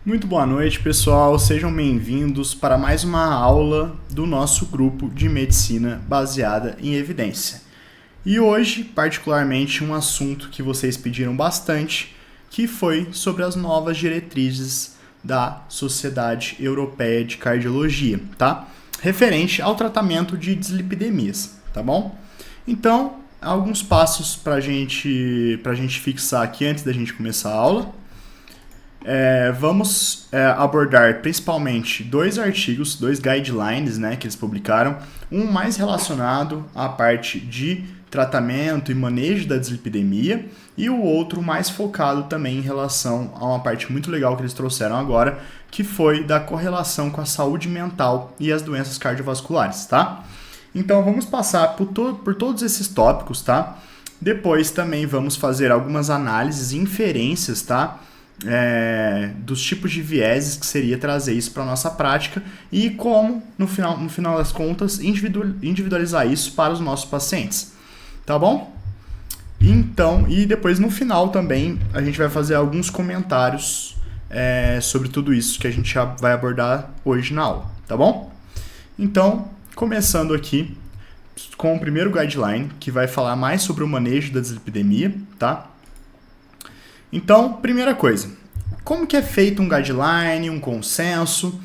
Muito boa noite, pessoal. Sejam bem-vindos para mais uma aula do nosso grupo de medicina baseada em evidência. E hoje, particularmente, um assunto que vocês pediram bastante, que foi sobre as novas diretrizes da Sociedade Europeia de Cardiologia, tá? Referente ao tratamento de dislipidemias, tá bom? Então, alguns passos para a gente fixar aqui antes da gente começar a aula. Vamos abordar principalmente dois artigos, dois guidelines, né, que eles publicaram, um mais relacionado à parte de tratamento e manejo da dislipidemia e o outro mais focado também em relação a uma parte muito legal que eles trouxeram agora, que foi da correlação com a saúde mental e as doenças cardiovasculares, tá? Então vamos passar por todos esses tópicos, tá? Depois também vamos fazer algumas análises e inferências, tá? Dos tipos de vieses que seria trazer isso para a nossa prática e como, no final das contas, individualizar isso para os nossos pacientes. Tá bom? Então, e depois no final também a gente vai fazer alguns comentários sobre tudo isso que a gente já vai abordar hoje na aula. Tá bom? Então, começando aqui com o primeiro guideline, que vai falar mais sobre o manejo da dislipidemia, tá? Então, primeira coisa, como que é feito um guideline, um consenso?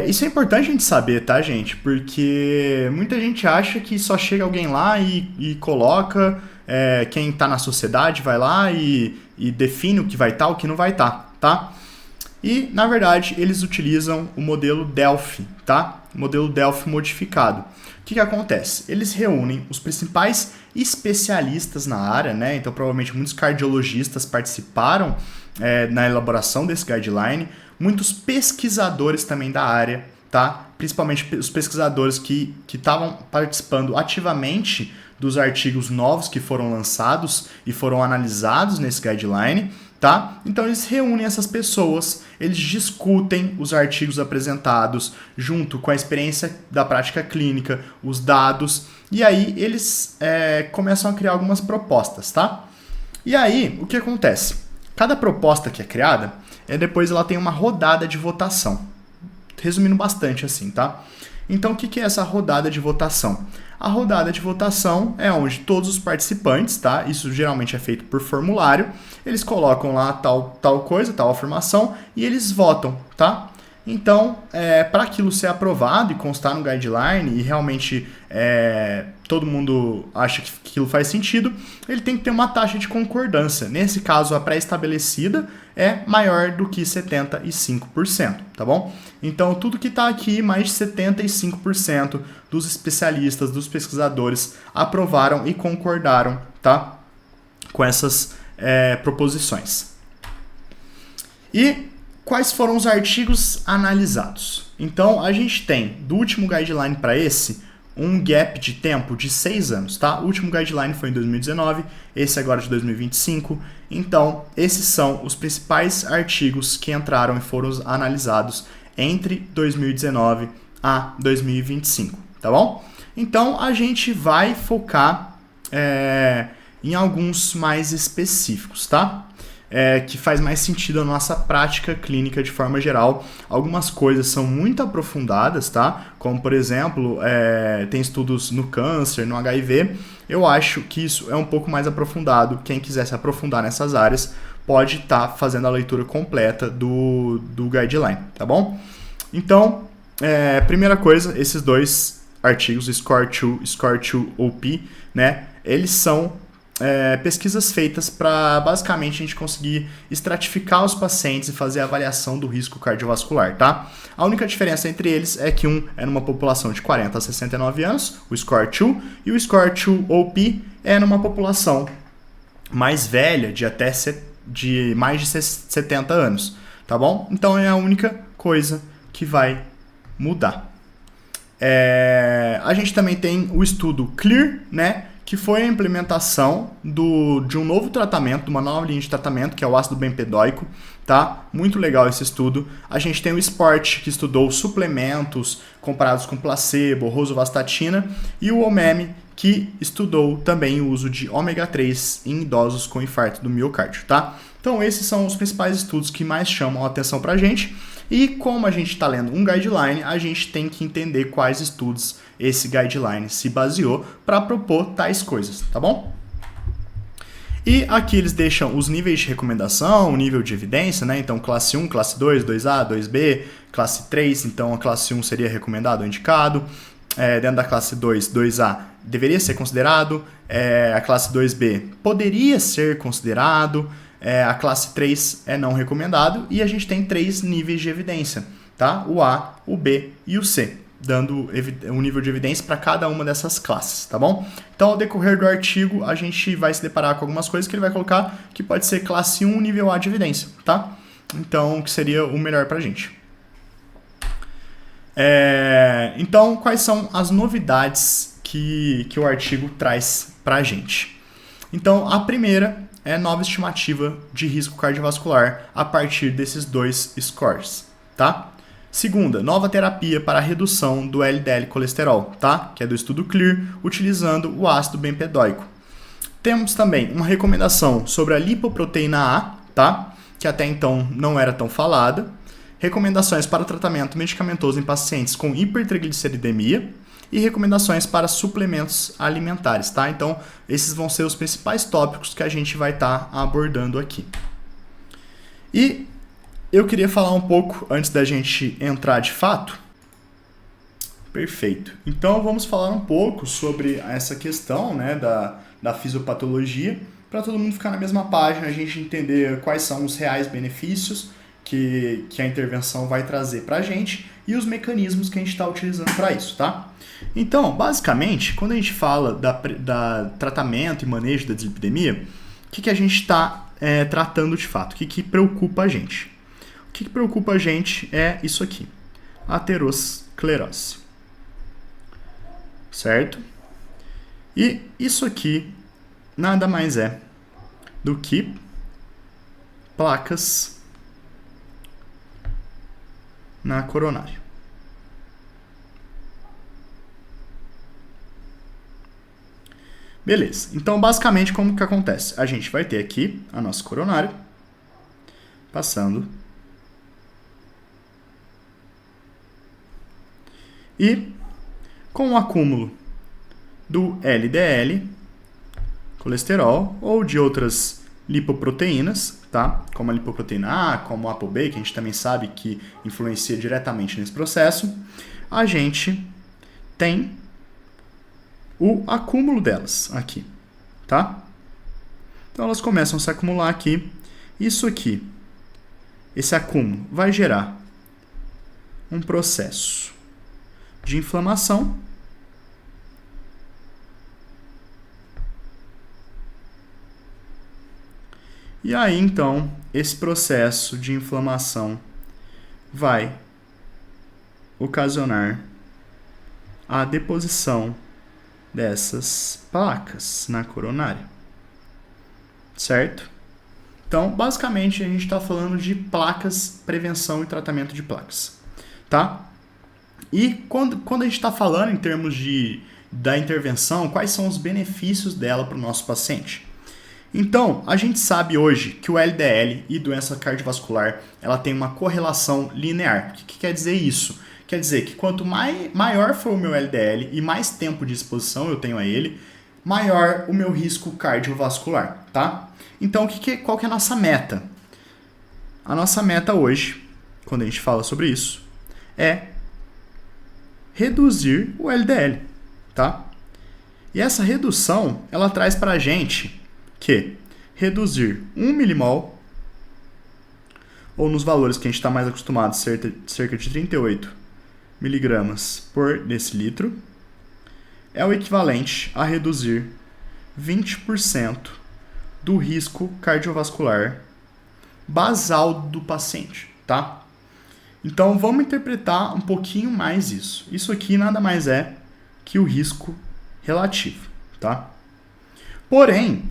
Isso é importante a gente saber, tá, gente? Porque muita gente acha que só chega alguém lá e coloca, quem está na sociedade vai lá e define o que vai estar, o que não vai estar, tá? E, na verdade, eles utilizam o modelo Delphi, tá? O modelo Delphi modificado. O que acontece? Eles reúnem os principais especialistas na área, né? Então, provavelmente, muitos cardiologistas participaram na elaboração desse guideline, muitos pesquisadores também da área, tá? Principalmente os pesquisadores que estavam participando ativamente dos artigos novos que foram lançados e foram analisados nesse guideline, tá? Então eles reúnem essas pessoas, eles discutem os artigos apresentados junto com a experiência da prática clínica, os dados, e aí eles começam a criar algumas propostas, tá? E aí, o que acontece? Cada proposta que é criada, depois ela tem uma rodada de votação. Resumindo bastante assim, tá? Então, o que é essa rodada de votação? A rodada de votação é onde todos os participantes, tá? Isso geralmente é feito por formulário. Eles colocam lá tal coisa, tal afirmação, e eles votam, tá? Então, para aquilo ser aprovado e constar no guideline, e realmente todo mundo acha que aquilo faz sentido, ele tem que ter uma taxa de concordância. Nesse caso, a pré-estabelecida é maior do que 75%, tá bom? Então, tudo que está aqui, mais de 75% dos especialistas, dos pesquisadores, aprovaram e concordaram, tá? Com essas proposições. E quais foram os artigos analisados? Então, a gente tem, do último guideline para esse, um gap de tempo de 6 anos, tá? O último guideline foi em 2019, esse agora de 2025. Então, esses são os principais artigos que entraram e foram analisados entre 2019 a 2025, tá bom? Então, a gente vai focar em alguns mais específicos, tá? Que faz mais sentido a nossa prática clínica de forma geral. Algumas coisas são muito aprofundadas, tá? Como, por exemplo, tem estudos no câncer, no HIV. Eu acho que isso é um pouco mais aprofundado. Quem quiser se aprofundar nessas áreas pode estar fazendo a leitura completa do guideline, tá bom? Então, primeira coisa, esses dois artigos, SCORE2 e SCORE2-OP, né? Eles são pesquisas feitas para basicamente a gente conseguir estratificar os pacientes e fazer a avaliação do risco cardiovascular, tá? A única diferença entre eles é que um é numa população de 40 a 69 anos, o SCORE2, e o SCORE2-OP é numa população mais velha, de mais de 70 anos, tá bom? Então é a única coisa que vai mudar. A gente também tem o estudo CLEAR, né? Que foi a implementação de um novo tratamento, de uma nova linha de tratamento, que é o ácido bempedóico, tá? Muito legal esse estudo. A gente tem o SPORT, que estudou suplementos comparados com placebo, rosuvastatina, e o OMEM, que estudou também o uso de ômega 3 em idosos com infarto do miocárdio, tá? Então esses são os principais estudos que mais chamam a atenção para a gente. E como a gente está lendo um guideline, a gente tem que entender quais estudos esse guideline se baseou para propor tais coisas, tá bom? E aqui eles deixam os níveis de recomendação, o nível de evidência, né? Então, classe 1, classe 2, 2A, 2B, classe 3, então a classe 1 seria recomendado ou indicado. Dentro da classe 2, 2A deveria ser considerado. A classe 2B poderia ser considerado. A classe 3 é não recomendado. E a gente tem 3 níveis de evidência, tá? O A, o B e o C, dando um nível de evidência para cada uma dessas classes, tá bom? Então, ao decorrer do artigo, a gente vai se deparar com algumas coisas que ele vai colocar que pode ser classe 1, nível A de evidência, tá? Então, que seria o melhor pra gente. Então, quais são as novidades que o artigo traz pra gente? Então, a primeira é nova estimativa de risco cardiovascular a partir desses 2 scores, tá? Segunda, nova terapia para a redução do LDL colesterol, tá? Que é do estudo CLEAR, utilizando o ácido bempedoico. Temos também uma recomendação sobre a lipoproteína A, tá? Que até então não era tão falada. Recomendações para o tratamento medicamentoso em pacientes com hipertrigliceridemia e recomendações para suplementos alimentares, tá? Então, esses vão ser os principais tópicos que a gente vai estar abordando aqui. E eu queria falar um pouco, antes da gente entrar de fato. Perfeito. Então, vamos falar um pouco sobre essa questão, né, da fisiopatologia, para todo mundo ficar na mesma página, a gente entender quais são os reais benefícios que a intervenção vai trazer para a gente e os mecanismos que a gente está utilizando para isso, tá? Então, basicamente, quando a gente fala da tratamento e manejo da dislipidemia, o que a gente está tratando de fato? O que preocupa a gente? O que preocupa a gente é isso aqui, aterosclerose, certo? E isso aqui nada mais é do que placas na coronária. Beleza, então basicamente como que acontece? A gente vai ter aqui a nossa coronária passando e com o acúmulo do LDL, colesterol ou de outras lipoproteínas, tá? Como a lipoproteína A, como a ApoB, que a gente também sabe que influencia diretamente nesse processo, a gente tem o acúmulo delas aqui, tá? Então elas começam a se acumular aqui. Isso aqui, esse acúmulo, vai gerar um processo de inflamação. E aí, então, esse processo de inflamação vai ocasionar a deposição dessas placas na coronária, certo? Então, basicamente, a gente está falando de placas, prevenção e tratamento de placas, tá? E quando a gente está falando em termos da intervenção, quais são os benefícios dela para o nosso paciente? Então, a gente sabe hoje que o LDL e doença cardiovascular, ela tem uma correlação linear. O que quer dizer isso? Quer dizer que quanto maior for o meu LDL e mais tempo de exposição eu tenho a ele, maior o meu risco cardiovascular, tá? Então, qual que é a nossa meta? A nossa meta hoje, quando a gente fala sobre isso, é reduzir o LDL, tá? E essa redução, ela traz pra gente que reduzir 1 milimol, ou nos valores que a gente está mais acostumado, cerca de 38 miligramas por decilitro, é o equivalente a reduzir 20% do risco cardiovascular basal do paciente, tá? Então vamos interpretar um pouquinho mais isso. Isso aqui nada mais é que o risco relativo, tá? Porém,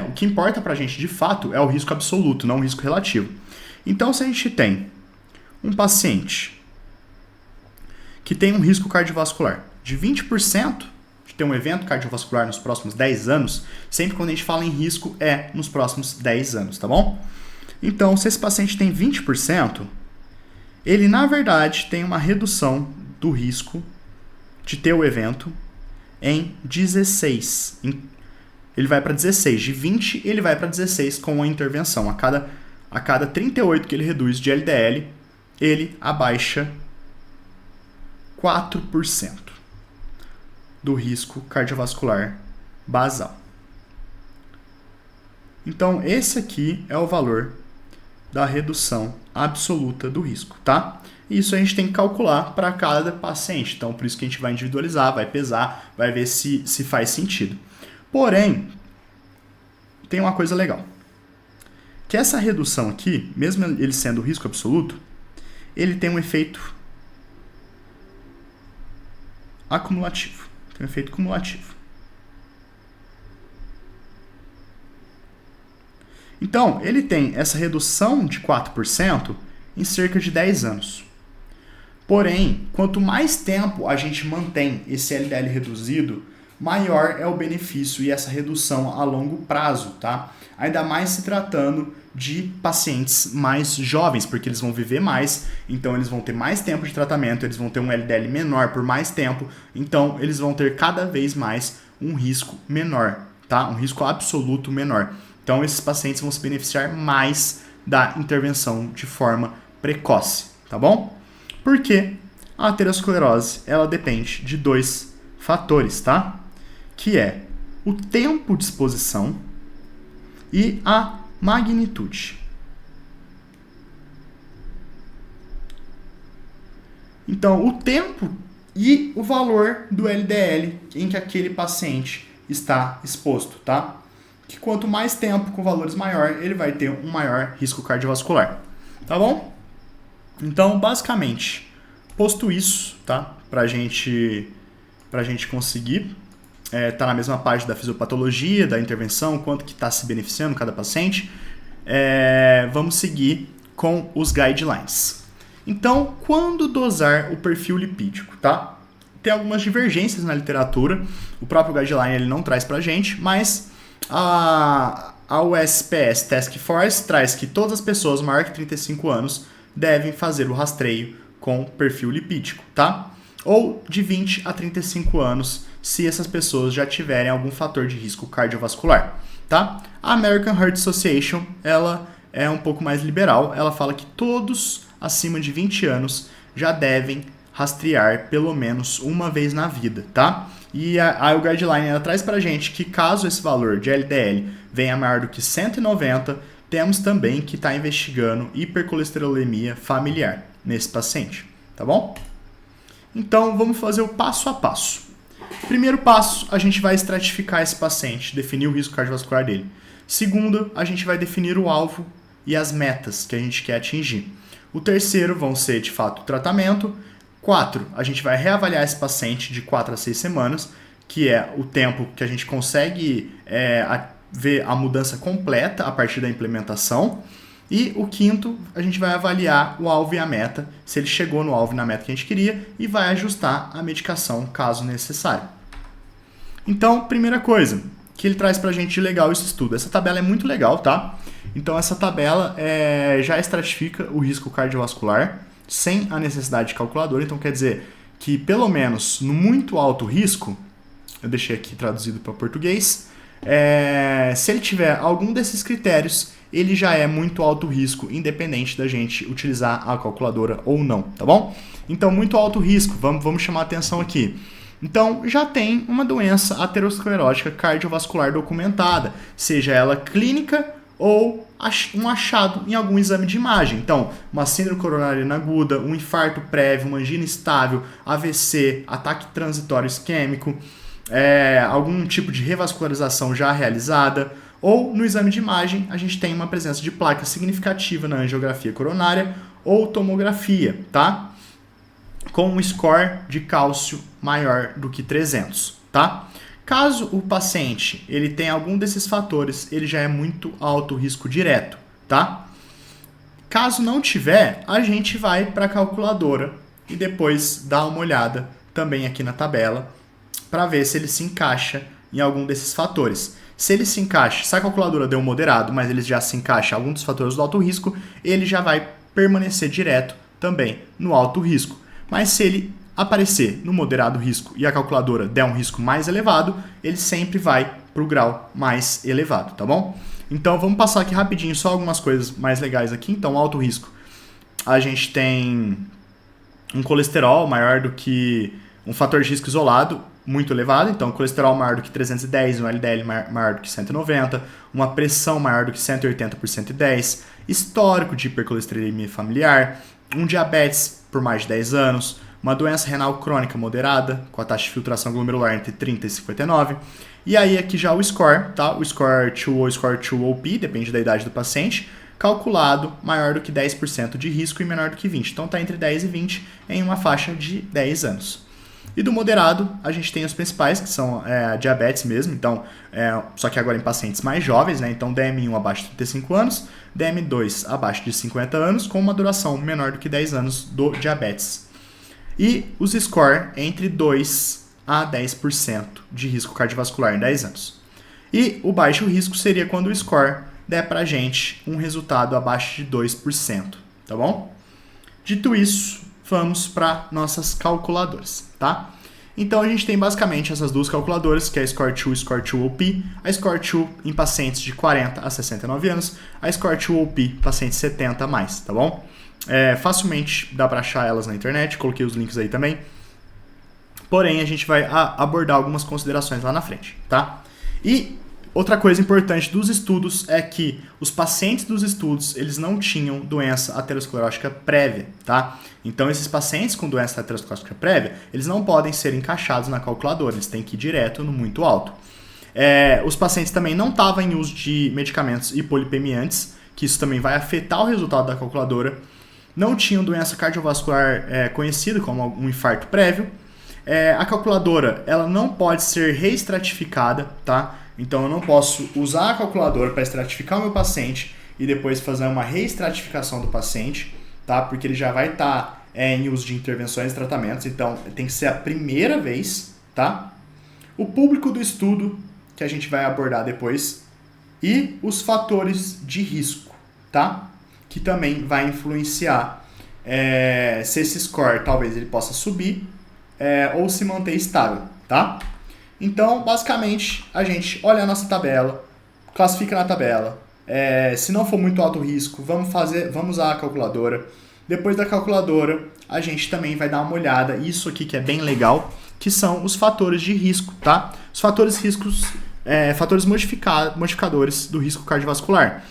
o que importa pra gente de fato é o risco absoluto, não o risco relativo. Então, se a gente tem um paciente que tem um risco cardiovascular de 20% de ter um evento cardiovascular nos próximos 10 anos, sempre quando a gente fala em risco é nos próximos 10 anos, tá bom? Então, se esse paciente tem 20%, ele na verdade tem uma redução do risco de ter o evento em 16. Ele vai para 16. De 20, ele vai para 16 com a intervenção. A cada 38 que ele reduz de LDL, ele abaixa 4% do risco cardiovascular basal. Então, esse aqui é o valor da redução absoluta do risco, tá? Isso a gente tem que calcular para cada paciente. Então, por isso que a gente vai individualizar, vai pesar, vai ver se faz sentido. Porém, tem uma coisa legal. Que essa redução aqui, mesmo ele sendo risco absoluto, ele tem um efeito acumulativo. Tem um efeito cumulativo. Então, ele tem essa redução de 4% em cerca de 10 anos. Porém, quanto mais tempo a gente mantém esse LDL reduzido, maior é o benefício e essa redução a longo prazo, tá? Ainda mais se tratando de pacientes mais jovens, porque eles vão viver mais, então eles vão ter mais tempo de tratamento, eles vão ter um LDL menor por mais tempo, então eles vão ter cada vez mais um risco menor, tá? Um risco absoluto menor. Então esses pacientes vão se beneficiar mais da intervenção de forma precoce, tá bom? Porque a aterosclerose, ela depende de 2 fatores, tá? Que é o tempo de exposição e a magnitude. Então, o tempo e o valor do LDL em que aquele paciente está exposto, tá? Que quanto mais tempo com valores maior, ele vai ter um maior risco cardiovascular, tá bom? Então, basicamente, posto isso, tá? Pra gente conseguir tá na mesma página da fisiopatologia, da intervenção, quanto que está se beneficiando cada paciente, vamos seguir com os guidelines. Então, quando dosar o perfil lipídico, tá? Tem algumas divergências na literatura, o próprio guideline ele não traz pra gente, mas a USPS Task Force traz que todas as pessoas maior que 35 anos devem fazer o rastreio com perfil lipídico, tá? Ou de 20 a 35 anos, se essas pessoas já tiverem algum fator de risco cardiovascular, tá? A American Heart Association, ela é um pouco mais liberal, ela fala que todos acima de 20 anos já devem rastrear pelo menos uma vez na vida, tá? E o guideline ela traz pra gente que caso esse valor de LDL venha maior do que 190, temos também que estar investigando hipercolesterolemia familiar nesse paciente, tá bom? Então, vamos fazer o passo a passo. Primeiro passo, a gente vai estratificar esse paciente, definir o risco cardiovascular dele. Segundo, a gente vai definir o alvo e as metas que a gente quer atingir. O terceiro vão ser, de fato, o tratamento. 4, a gente vai reavaliar esse paciente de 4 a 6 semanas, que é o tempo que a gente consegue ver a mudança completa a partir da implementação. E o quinto, a gente vai avaliar o alvo e a meta, se ele chegou no alvo e na meta que a gente queria, e vai ajustar a medicação caso necessário. Então, primeira coisa que ele traz pra gente de legal esse estudo. Essa tabela é muito legal, tá? Então, essa tabela já estratifica o risco cardiovascular sem a necessidade de calculadora. Então, quer dizer que, pelo menos no muito alto risco, eu deixei aqui traduzido para português, se ele tiver algum desses critérios, ele já é muito alto risco, independente da gente utilizar a calculadora ou não, tá bom? Então, muito alto risco, vamos chamar a atenção aqui. Então, já tem uma doença aterosclerótica cardiovascular documentada, seja ela clínica ou um achado em algum exame de imagem. Então, uma síndrome coronariana aguda, um infarto prévio, uma angina estável, AVC, ataque transitório isquêmico, algum tipo de revascularização já realizada, ou no exame de imagem a gente tem uma presença de placa significativa na angiografia coronária ou tomografia, tá? Com um score de cálcio maior do que 300, tá? Caso o paciente ele tenha algum desses fatores, ele já é muito alto risco direto, tá? Caso não tiver, a gente vai para a calculadora e depois dá uma olhada também aqui na tabela para ver se ele se encaixa em algum desses fatores. Se ele se encaixa, se a calculadora deu moderado, mas ele já se encaixa em algum dos fatores do alto risco, ele já vai permanecer direto também no alto risco. Mas se ele aparecer no moderado risco e a calculadora der um risco mais elevado, ele sempre vai para o grau mais elevado, tá bom? Então vamos passar aqui rapidinho só algumas coisas mais legais aqui. Então, alto risco, a gente tem um colesterol maior do que um fator de risco isolado muito elevado, então colesterol maior do que 310, um LDL maior do que 190, uma pressão maior do que 180 por 110, histórico de hipercolesterolemia familiar, um diabetes por mais de 10 anos, uma doença renal crônica moderada, com a taxa de filtração glomerular entre 30 e 59, e aí aqui já o score, tá? O score 2 ou score 2OP, depende da idade do paciente, calculado maior do que 10% de risco e menor do que 20. Então está entre 10 e 20 em uma faixa de 10 anos. E do moderado, a gente tem os principais, que são a diabetes mesmo, então, só que agora em pacientes mais jovens, né? Então DM1 abaixo de 35 anos, DM2 abaixo de 50 anos, com uma duração menor do que 10 anos do diabetes. E os score entre 2 a 10% de risco cardiovascular em 10 anos. E o baixo risco seria quando o score der pra gente um resultado abaixo de 2%, tá bom? Dito isso, vamos para nossas calculadoras, tá? Então a gente tem basicamente essas duas calculadoras, que é a Score2 e Score 2OP. A Score2 em pacientes de 40 a 69 anos, a Score 2OP pacientes 70 a mais, tá bom? Facilmente dá para achar elas na internet, coloquei os links aí também. Porém, a gente vai abordar algumas considerações lá na frente, tá? E outra coisa importante dos estudos é que os pacientes dos estudos, eles não tinham doença aterosclerótica prévia, tá? Então, esses pacientes com doença aterosclerótica prévia, eles não podem ser encaixados na calculadora, eles têm que ir direto no muito alto. Os pacientes também não estavam em uso de medicamentos hipolipemiantes, que isso também vai afetar o resultado da calculadora. Não tinham doença cardiovascular conhecida como um infarto prévio. A calculadora, ela não pode ser reestratificada, tá? Então eu não posso usar a calculadora para estratificar o meu paciente e depois fazer uma reestratificação do paciente, tá? Porque ele já vai estar em uso de intervenções e tratamentos, então tem que ser a primeira vez, tá? O público do estudo, que a gente vai abordar depois, e os fatores de risco, tá? Que também vai influenciar se esse score talvez ele possa subir ou se manter estável, tá? Então, basicamente, a gente olha a nossa tabela, classifica na tabela. Se não for muito alto risco, vamos usar a calculadora. Depois da calculadora, a gente também vai dar uma olhada, isso aqui que é bem legal, que são os fatores de risco, tá? Os fatores riscos, fatores modificadores do risco cardiovascular.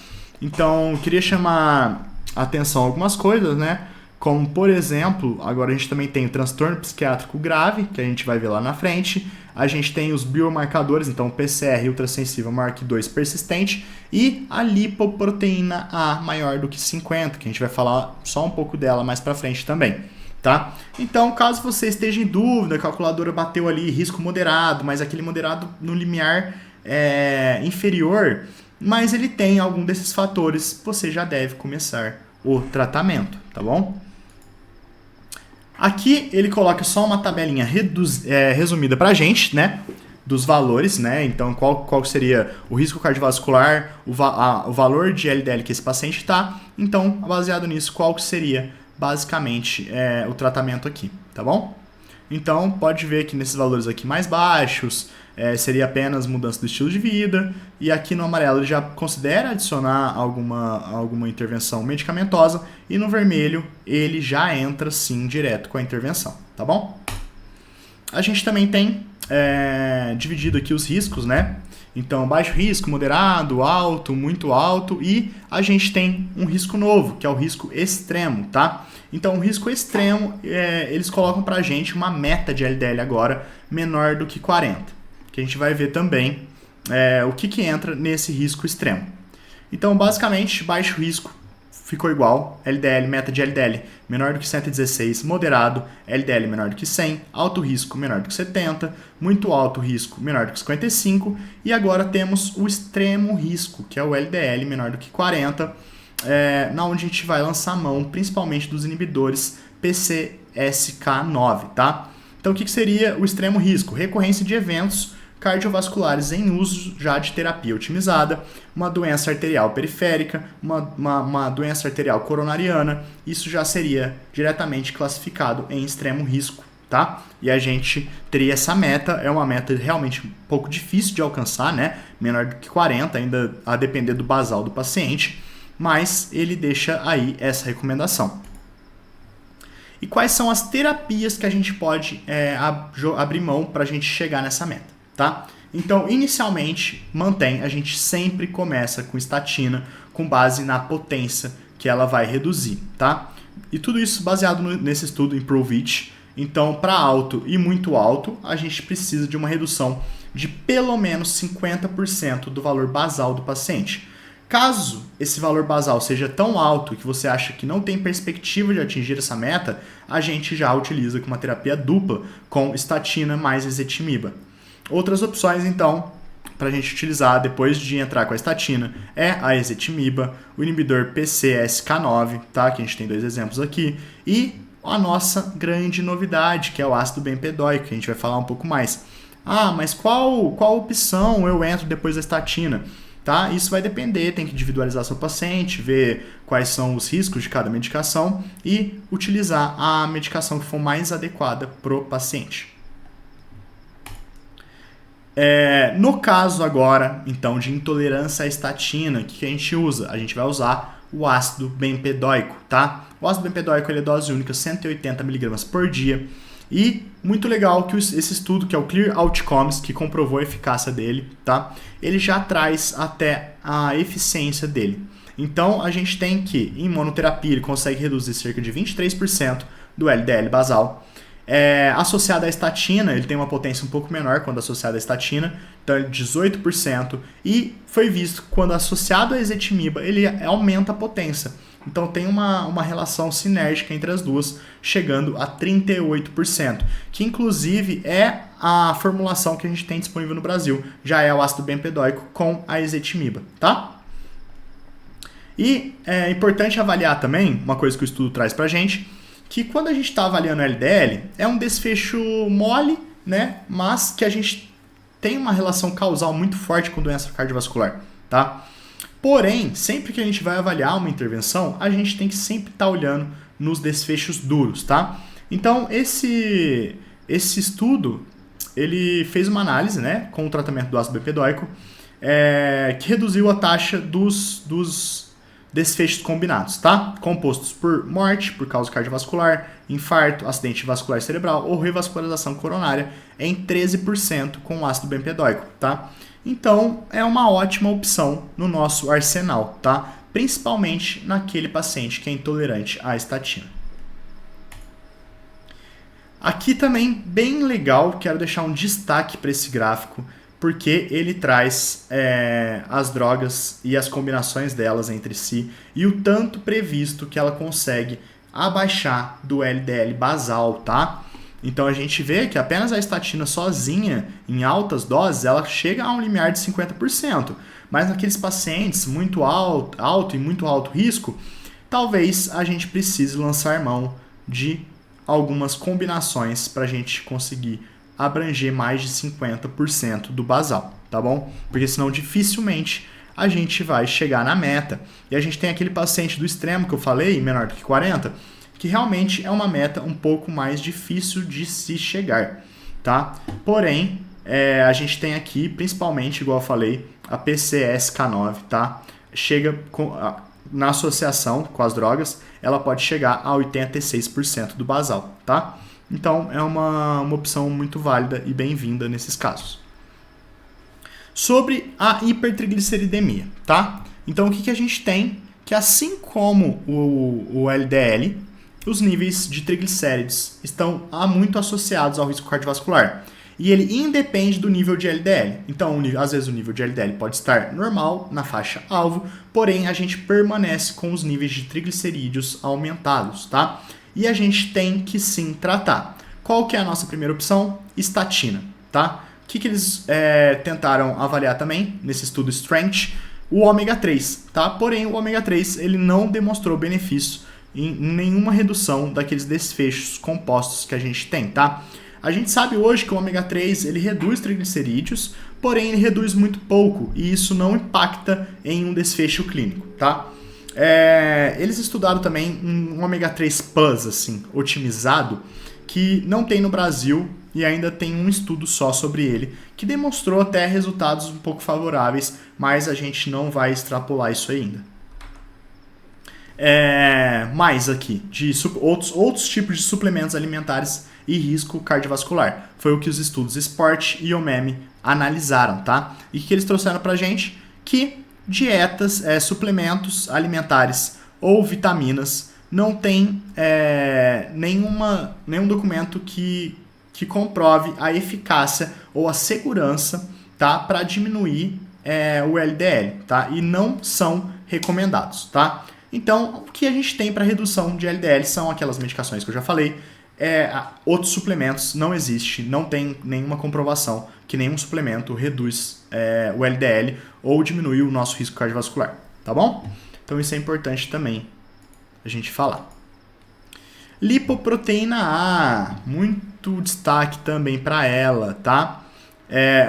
Então, queria chamar a atenção a algumas coisas, né? Como, por exemplo, agora a gente também tem o transtorno psiquiátrico grave, que a gente vai ver lá na frente. A gente tem os biomarcadores, então o PCR ultrassensível maior que 2 persistente e a lipoproteína A maior do que 50, que a gente vai falar só um pouco dela mais pra frente também, tá? Então, caso você esteja em dúvida, a calculadora bateu ali risco moderado, mas aquele moderado no limiar inferior, mas ele tem algum desses fatores, você já deve começar o tratamento, tá bom? Aqui ele coloca só uma tabelinha resumida pra gente, né? Dos valores, né? Então, qual seria o risco cardiovascular, o valor de LDL que esse paciente está. Então, baseado nisso, qual seria basicamente o tratamento aqui, tá bom? Então, pode ver que nesses valores aqui mais baixos, seria apenas mudança do estilo de vida, e aqui no amarelo ele já considera adicionar alguma intervenção medicamentosa, e no vermelho ele já entra sim direto com a intervenção, tá bom? A gente também tem dividido aqui os riscos, né? Então, baixo risco, moderado, alto, muito alto, e a gente tem um risco novo, que é o risco extremo, tá? Então, o risco extremo, eles colocam pra gente uma meta de LDL agora menor do que 40. Que a gente vai ver também o que entra nesse risco extremo. Então, basicamente, baixo risco ficou igual, LDL, meta de LDL menor do que 116, moderado, LDL menor do que 100, alto risco menor do que 70, muito alto risco menor do que 55, e agora temos o extremo risco, que é o LDL menor do que 40, na onde a gente vai lançar mão principalmente dos inibidores PCSK9, tá? Então, o que seria o extremo risco? Recorrência de eventos cardiovasculares em uso já de terapia otimizada, uma doença arterial periférica, uma doença arterial coronariana, isso já seria diretamente classificado em extremo risco, tá? E a gente teria essa meta, é uma meta realmente um pouco difícil de alcançar, né? Menor do que 40, ainda a depender do basal do paciente, mas ele deixa aí essa recomendação. E quais são as terapias que a gente pode abrir mão para a gente chegar nessa meta? Tá? Então, inicialmente, a gente sempre começa com estatina, com base na potência que ela vai reduzir, tá? E tudo isso baseado nesse estudo IMPROVE-IT. Então, para alto e muito alto, a gente precisa de uma redução de pelo menos 50% do valor basal do paciente. Caso esse valor basal seja tão alto que você acha que não tem perspectiva de atingir essa meta, a gente já utiliza uma terapia dupla com estatina mais ezetimiba. Outras opções, então, para a gente utilizar depois de entrar com a estatina é a ezetimiba, o inibidor PCSK9, tá? Que a gente tem 2 exemplos aqui, e a nossa grande novidade, que é o ácido bempedoico, que a gente vai falar um pouco mais. Ah, mas qual opção eu entro depois da estatina? Tá? Isso vai depender, tem que individualizar seu paciente, ver quais são os riscos de cada medicação e utilizar a medicação que for mais adequada para o paciente. No caso agora, então, de intolerância à estatina, o que a gente usa? A gente vai usar o ácido bempedoico, tá? O ácido bempedoico ele é dose única, 180 mg por dia. E muito legal que esse estudo, que é o Clear Outcomes, que comprovou a eficácia dele, tá? Ele já traz até a eficiência dele. Então, a gente tem que, em monoterapia, ele consegue reduzir cerca de 23% do LDL basal. Associado à estatina, ele tem uma potência um pouco menor quando associado à estatina, então ele 18%, e foi visto que quando associado à ezetimiba, ele aumenta a potência. Então tem uma relação sinérgica entre as duas, chegando a 38%, que inclusive é a formulação que a gente tem disponível no Brasil, já é o ácido bempedoico com a ezetimiba, tá? E é importante avaliar também, uma coisa que o estudo traz pra gente, que quando a gente está avaliando o LDL, é um desfecho mole, né? Mas que a gente tem uma relação causal muito forte com doença cardiovascular, tá? Porém, sempre que a gente vai avaliar uma intervenção, a gente tem que sempre estar olhando nos desfechos duros, tá? Então, esse estudo, ele fez uma análise, né, com o tratamento do ácido bempedoico, que reduziu a taxa dos desfechos combinados, tá? Compostos por morte, por causa cardiovascular, infarto, acidente vascular cerebral ou revascularização coronária em 13% com o ácido bempedoico, tá? Então, é uma ótima opção no nosso arsenal, tá? Principalmente naquele paciente que é intolerante à estatina. Aqui também, bem legal, quero deixar um destaque para esse gráfico, porque ele traz as drogas e as combinações delas entre si e o tanto previsto que ela consegue abaixar do LDL basal, tá? Então a gente vê que apenas a estatina sozinha, em altas doses, ela chega a um limiar de 50%. Mas naqueles pacientes muito alto e muito alto risco, talvez a gente precise lançar mão de algumas combinações para a gente conseguir abranger mais de 50% do basal, tá bom? Porque senão dificilmente a gente vai chegar na meta. E a gente tem aquele paciente do extremo que eu falei, menor do que 40, que realmente é uma meta um pouco mais difícil de se chegar, tá? Porém, a gente tem aqui, principalmente, igual eu falei, a PCSK9, tá? Chega na associação com as drogas, ela pode chegar a 86% do basal, tá? Então, é uma opção muito válida e bem-vinda nesses casos. Sobre a hipertrigliceridemia, tá? Então, o que a gente tem? Que assim como o LDL, os níveis de triglicéridos estão muito associados ao risco cardiovascular. E ele independe do nível de LDL. Então, às vezes o nível de LDL pode estar normal, na faixa alvo, porém a gente permanece com os níveis de triglicerídeos aumentados, tá? E a gente tem que sim tratar. Qual que é a nossa primeira opção? Estatina, tá? O que eles tentaram avaliar também nesse estudo STRENGTH? O ômega 3, tá? Porém, o ômega 3 ele não demonstrou benefício em nenhuma redução daqueles desfechos compostos que a gente tem, tá? A gente sabe hoje que o ômega 3 ele reduz triglicerídeos, porém ele reduz muito pouco e isso não impacta em um desfecho clínico, tá? Eles estudaram também um ômega 3 plus, assim, otimizado, que não tem no Brasil e ainda tem um estudo só sobre ele, que demonstrou até resultados um pouco favoráveis, mas a gente não vai extrapolar isso ainda. Mais aqui, de outros tipos de suplementos alimentares e risco cardiovascular. Foi o que os estudos Sport e OMEME analisaram, tá? E o que eles trouxeram pra gente? Que dietas, suplementos alimentares ou vitaminas não tem nenhum documento que comprove a eficácia ou a segurança, tá, para diminuir o LDL, tá? E não são recomendados, tá? Então, o que a gente tem para redução de LDL são aquelas medicações que eu já falei. Outros suplementos não existe, não tem nenhuma comprovação que nenhum suplemento reduz o LDL ou diminui o nosso risco cardiovascular, tá bom? Então isso é importante também a gente falar. Lipoproteína A, muito destaque também para ela, tá?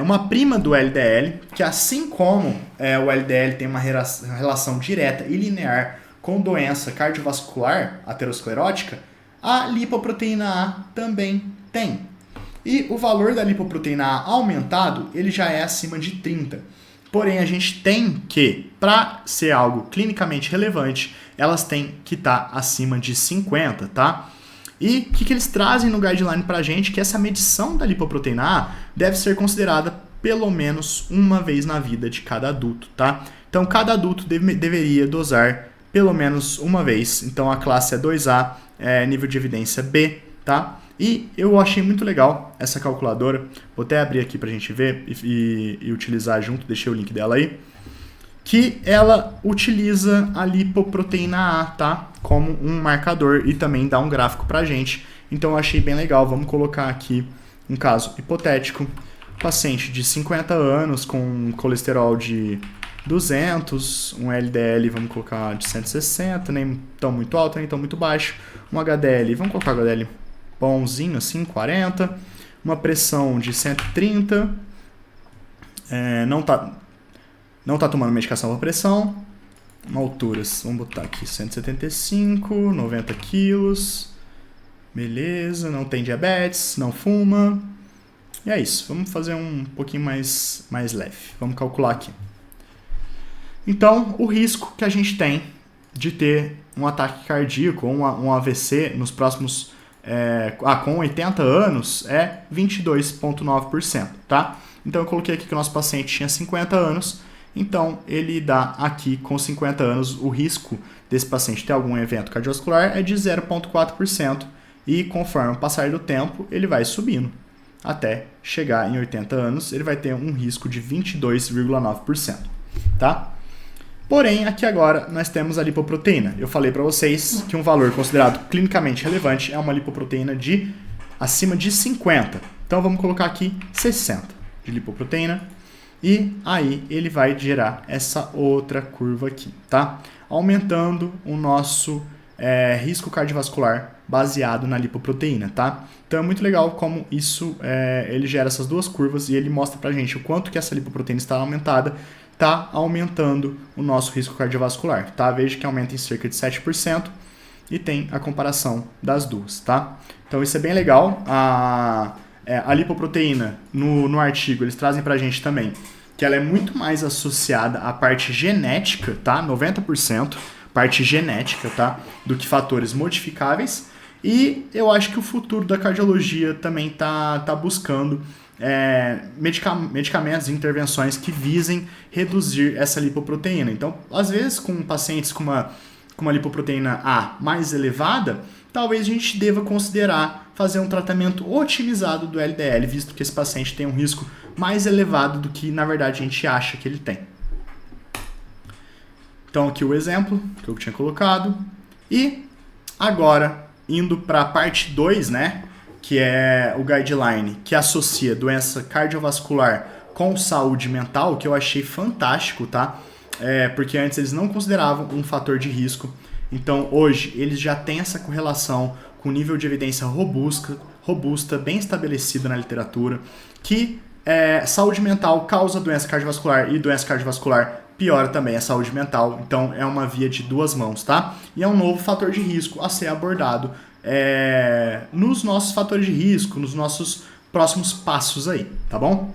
Uma prima do LDL, que assim como o LDL tem uma relação direta e linear com doença cardiovascular aterosclerótica, a lipoproteína A também tem. E o valor da lipoproteína A aumentado, ele já é acima de 30. Porém, a gente tem que, para ser algo clinicamente relevante, elas têm que estar acima de 50, tá? E o que eles trazem no guideline pra gente? Que essa medição da lipoproteína A deve ser considerada pelo menos uma vez na vida de cada adulto, tá? Então, cada adulto deveria dosar pelo menos uma vez. Então, a classe é 2A, nível de evidência B, tá? E eu achei muito legal essa calculadora. Vou até abrir aqui pra gente ver e utilizar junto, deixei o link dela aí. Que ela utiliza a lipoproteína A, tá? Como um marcador e também dá um gráfico pra gente. Então eu achei bem legal. Vamos colocar aqui um caso hipotético. Paciente de 50 anos com colesterol de 200, um LDL, vamos colocar de 160, nem tão muito alto, nem tão muito baixo. Um HDL, vamos colocar HDL bonzinho assim, 40. Uma pressão de 130. Não tá tomando medicação para pressão. Alturas, vamos botar aqui 175, 90 quilos. Beleza, não tem diabetes, não fuma. E é isso, vamos fazer um pouquinho mais leve. Vamos calcular aqui. Então, o risco que a gente tem de ter um ataque cardíaco ou um AVC nos próximos... com 80 anos é 22,9%, tá? Então, eu coloquei aqui que o nosso paciente tinha 50 anos. Então, ele dá aqui, com 50 anos, o risco desse paciente ter algum evento cardiovascular é de 0,4%. E conforme o passar do tempo, ele vai subindo. Até chegar em 80 anos, ele vai ter um risco de 22,9%, tá? Porém, aqui agora nós temos a lipoproteína. Eu falei para vocês que um valor considerado clinicamente relevante é uma lipoproteína de acima de 50. Então vamos colocar aqui 60 de lipoproteína. E aí ele vai gerar essa outra curva aqui, tá? Aumentando o nosso risco cardiovascular baseado na lipoproteína, tá? Então é muito legal como isso, ele gera essas duas curvas e ele mostra pra gente o quanto que essa lipoproteína está aumentada, tá aumentando o nosso risco cardiovascular, tá? Veja que aumenta em cerca de 7% e tem a comparação das duas, tá? Então isso é bem legal. A lipoproteína, no artigo, eles trazem pra gente também que ela é muito mais associada à parte genética, tá? 90%, parte genética, tá? Do que fatores modificáveis. E eu acho que o futuro da cardiologia também tá buscando medicamentos e intervenções que visem reduzir essa lipoproteína. Então, às vezes, com pacientes com uma lipoproteína A mais elevada, talvez a gente deva considerar fazer um tratamento otimizado do LDL, visto que esse paciente tem um risco mais elevado do que, na verdade, a gente acha que ele tem. Então, aqui o exemplo que eu tinha colocado. E agora, indo para a parte 2, né, que é o guideline que associa doença cardiovascular com saúde mental, que eu achei fantástico, tá? Porque antes eles não consideravam um fator de risco Então, hoje, eles já têm essa correlação com nível de evidência robusta, bem estabelecida na literatura, que saúde mental causa doença cardiovascular e doença cardiovascular piora também a saúde mental. Então, é uma via de duas mãos, tá? E é um novo fator de risco a ser abordado nos nossos fatores de risco, nos nossos próximos passos aí, tá bom?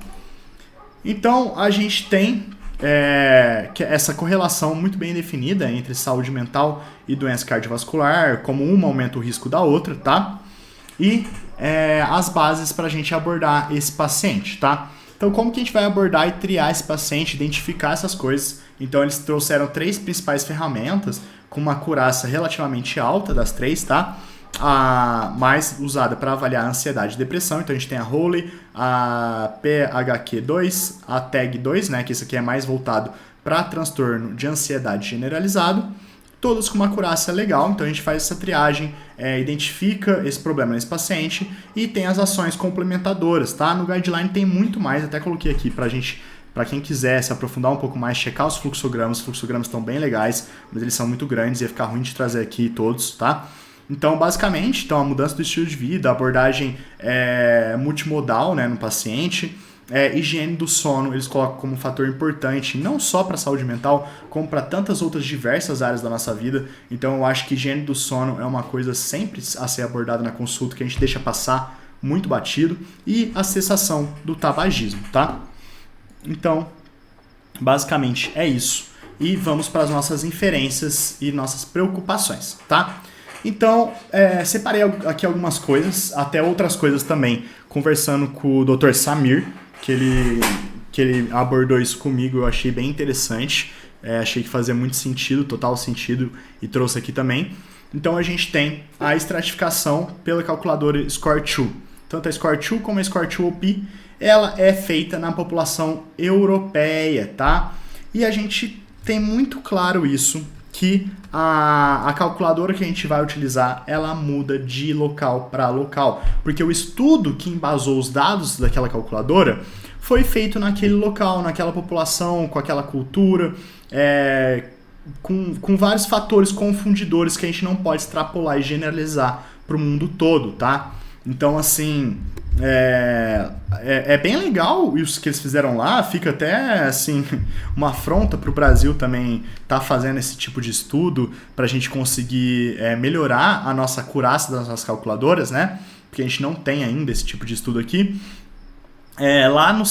Então, a gente tem essa correlação muito bem definida entre saúde mental e doença cardiovascular, como uma aumenta o risco da outra, tá? E as bases para a gente abordar esse paciente, tá? Então, como que a gente vai abordar e triar esse paciente, identificar essas coisas? Então, eles trouxeram 3 principais ferramentas com uma acurácia relativamente alta das 3, tá? A mais usada para avaliar a ansiedade e depressão. Então, a gente tem a Holley, a PHQ-2, a TAG-2, né? Que isso aqui é mais voltado para transtorno de ansiedade generalizado. Todas com uma acurácia legal, então a gente faz essa triagem, identifica esse problema nesse paciente e tem as ações complementadoras, tá? No guideline tem muito mais, até coloquei aqui pra gente, para quem quiser se aprofundar um pouco mais, checar os fluxogramas estão bem legais, mas eles são muito grandes e ia ficar ruim de trazer aqui todos, tá? Então, basicamente, a mudança do estilo de vida, a abordagem multimodal, né, no paciente, higiene do sono, eles colocam como um fator importante, não só para a saúde mental, como para tantas outras diversas áreas da nossa vida. Então, eu acho que higiene do sono é uma coisa sempre a ser abordada na consulta, que a gente deixa passar muito batido, e a cessação do tabagismo, tá? Então, basicamente é isso. E vamos para as nossas inferências e nossas preocupações, tá? Então, separei aqui algumas coisas, até outras coisas também, conversando com o Dr. Samir, que ele abordou isso comigo, eu achei bem interessante, achei que fazia muito sentido, total sentido, e trouxe aqui também. Então, a gente tem a estratificação pela calculadora SCORE2. Tanto a SCORE2 como a SCORE2-OP, ela é feita na população europeia, tá? E a gente tem muito claro isso, que a calculadora que a gente vai utilizar, ela muda de local para local. Porque o estudo que embasou os dados daquela calculadora foi feito naquele local, naquela população, com aquela cultura, com vários fatores confundidores que a gente não pode extrapolar e generalizar para o mundo todo, tá? Então, assim, é bem legal isso que eles fizeram lá, fica até, assim, uma afronta para o Brasil também estar fazendo esse tipo de estudo para a gente conseguir melhorar a nossa acurácia das nossas calculadoras, né? Porque a gente não tem ainda esse tipo de estudo aqui.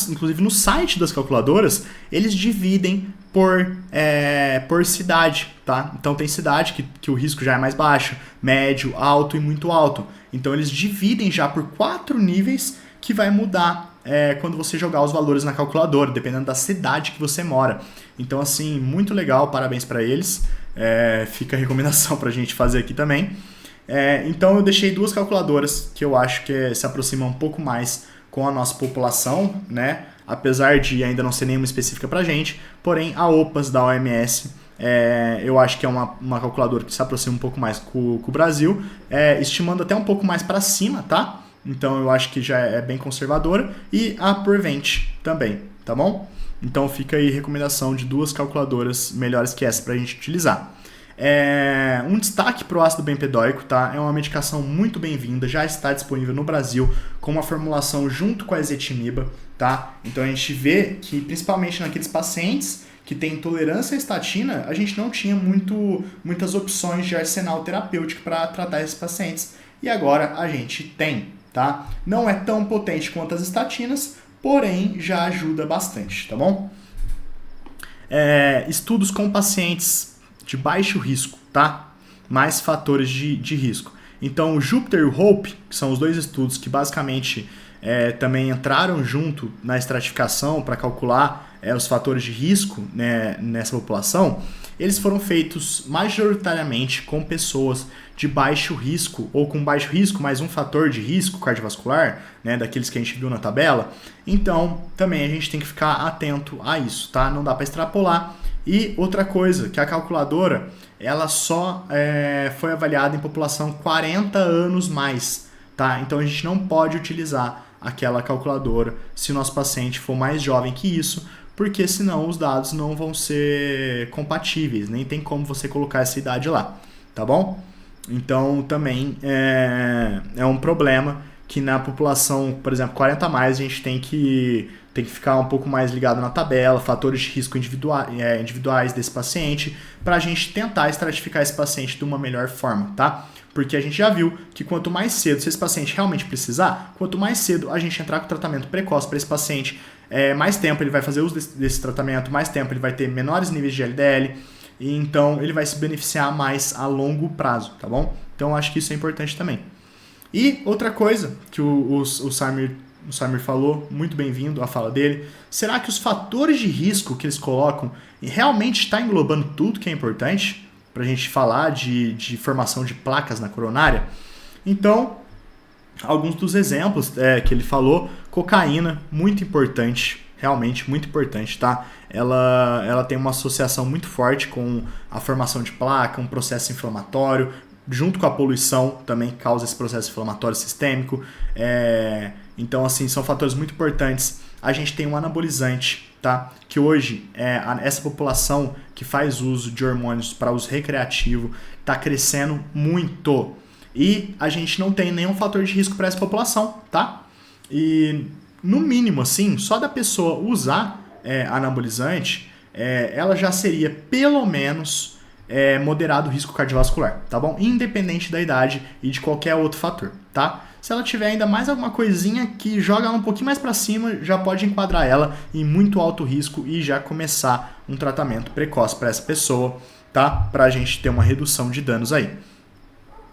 Inclusive no site das calculadoras, eles dividem por cidade, tá? Então tem cidade que o risco já é mais baixo, médio, alto e muito alto. Então eles dividem já por 4 níveis que vai mudar quando você jogar os valores na calculadora, dependendo da cidade que você mora. Então, assim, muito legal, parabéns para eles. Fica a recomendação pra gente fazer aqui também. Então eu deixei 2 calculadoras que eu acho que se aproximam um pouco mais com a nossa população, né? Apesar de ainda não ser nenhuma específica pra gente, porém a OPAS da OMS, eu acho que é uma calculadora que se aproxima um pouco mais com o Brasil, estimando até um pouco mais para cima, tá? Então eu acho que já é bem conservadora, e a Prevent também, tá bom? Então fica aí a recomendação de 2 calculadoras melhores que essa pra gente utilizar. Um destaque para o ácido bempedóico, tá? É uma medicação muito bem-vinda, já está disponível no Brasil com uma formulação junto com a ezetimiba, tá? Então a gente vê que principalmente naqueles pacientes que têm intolerância à estatina, a gente não tinha muitas opções de arsenal terapêutico para tratar esses pacientes, e agora a gente tem, tá? Não é tão potente quanto as estatinas, porém já ajuda bastante, tá bom? Estudos com pacientes de baixo risco, tá? Mais fatores de risco. Então, o Jupiter e o Hope, que são os 2 estudos que basicamente também entraram junto na estratificação para calcular os fatores de risco, né, nessa população, eles foram feitos majoritariamente com pessoas de baixo risco, ou com baixo risco mais um fator de risco cardiovascular, né, daqueles que a gente viu na tabela. Então, também a gente tem que ficar atento a isso, tá? Não dá para extrapolar. E outra coisa, que a calculadora, ela só foi avaliada em população 40 anos mais, tá? Então a gente não pode utilizar aquela calculadora se o nosso paciente for mais jovem que isso, porque senão os dados não vão ser compatíveis, nem tem como você colocar essa idade lá, tá bom? Então também é um problema que na população, por exemplo, 40 a mais, a gente tem que ficar um pouco mais ligado na tabela, fatores de risco individuais desse paciente, para a gente tentar estratificar esse paciente de uma melhor forma, tá? Porque a gente já viu que quanto mais cedo, se esse paciente realmente precisar, quanto mais cedo a gente entrar com tratamento precoce para esse paciente, mais tempo ele vai fazer uso desse tratamento, mais tempo ele vai ter menores níveis de LDL, e então ele vai se beneficiar mais a longo prazo, tá bom? Então acho que isso é importante também. E outra coisa que o Samir falou, muito bem-vindo a fala dele, será que os fatores de risco que eles colocam realmente está englobando tudo que é importante para a gente falar de formação de placas na coronária? Então, alguns dos exemplos que ele falou, cocaína, muito importante, realmente muito importante, tá? Ela tem uma associação muito forte com a formação de placa, um processo inflamatório, junto com a poluição também causa esse processo inflamatório sistêmico. Então, assim, são fatores muito importantes. A gente tem um anabolizante, tá? Que hoje, essa população que faz uso de hormônios para uso recreativo está crescendo muito. E a gente não tem nenhum fator de risco para essa população, tá? E, no mínimo, assim, só da pessoa usar anabolizante, ela já seria, pelo menos, moderado risco cardiovascular, tá bom? Independente da idade e de qualquer outro fator, tá? Se ela tiver ainda mais alguma coisinha que joga ela um pouquinho mais para cima, já pode enquadrar ela em muito alto risco e já começar um tratamento precoce para essa pessoa, tá? Pra gente ter uma redução de danos aí.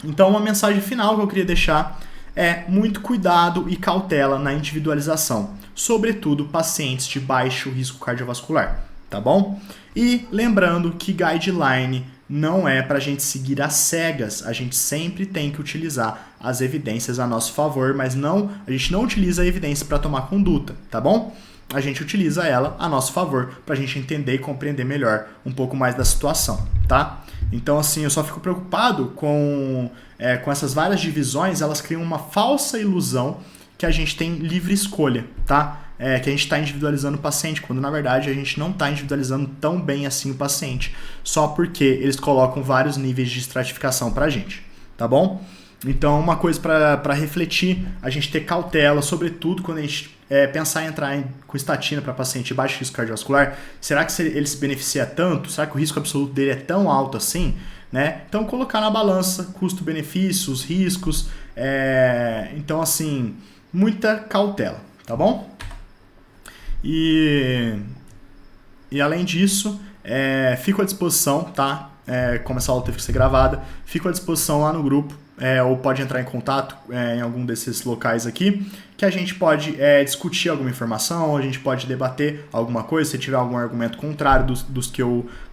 Então, uma mensagem final que eu queria deixar é muito cuidado e cautela na individualização, sobretudo pacientes de baixo risco cardiovascular, tá bom? E lembrando que guideline não é para a gente seguir às cegas, a gente sempre tem que utilizar as evidências a nosso favor, mas a gente não utiliza a evidência para tomar conduta, tá bom? A gente utiliza ela a nosso favor para a gente entender e compreender melhor um pouco mais da situação, tá? Então, assim, eu só fico preocupado com essas várias divisões, elas criam uma falsa ilusão que a gente tem livre escolha, tá? Que a gente está individualizando o paciente, quando na verdade a gente não está individualizando tão bem assim o paciente, só porque eles colocam vários níveis de estratificação para a gente, tá bom? Então, uma coisa para refletir, a gente ter cautela, sobretudo quando a gente pensar em entrar com estatina para paciente de baixo risco cardiovascular, será que ele se beneficia tanto? Será que o risco absoluto dele é tão alto assim? Né? Então, colocar na balança custo-benefício, os riscos, então, assim, muita cautela, tá bom? E além disso, fico à disposição, tá? Como essa aula teve que ser gravada, fico à disposição lá no grupo, ou pode entrar em contato em algum desses locais aqui, que a gente pode discutir alguma informação, a gente pode debater alguma coisa, se tiver algum argumento contrário dos que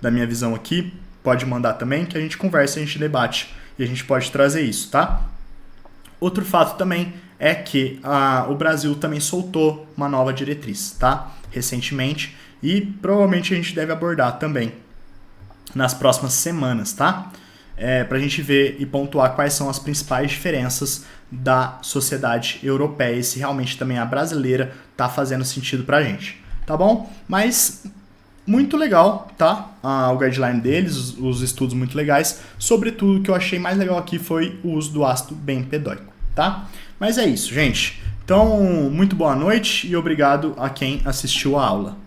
da minha visão aqui, pode mandar também, que a gente conversa, a gente debate, e a gente pode trazer isso, tá? Outro fato também é que o Brasil também soltou uma nova diretriz, tá? Recentemente, e provavelmente a gente deve abordar também nas próximas semanas, tá? Pra gente ver e pontuar quais são as principais diferenças da sociedade europeia e se realmente também a brasileira tá fazendo sentido pra gente, tá bom? Mas muito legal, tá? O guideline deles, os estudos muito legais. Sobretudo, o que eu achei mais legal aqui foi o uso do ácido bempedoico, tá? Mas é isso, gente. Então, muito boa noite e obrigado a quem assistiu a aula.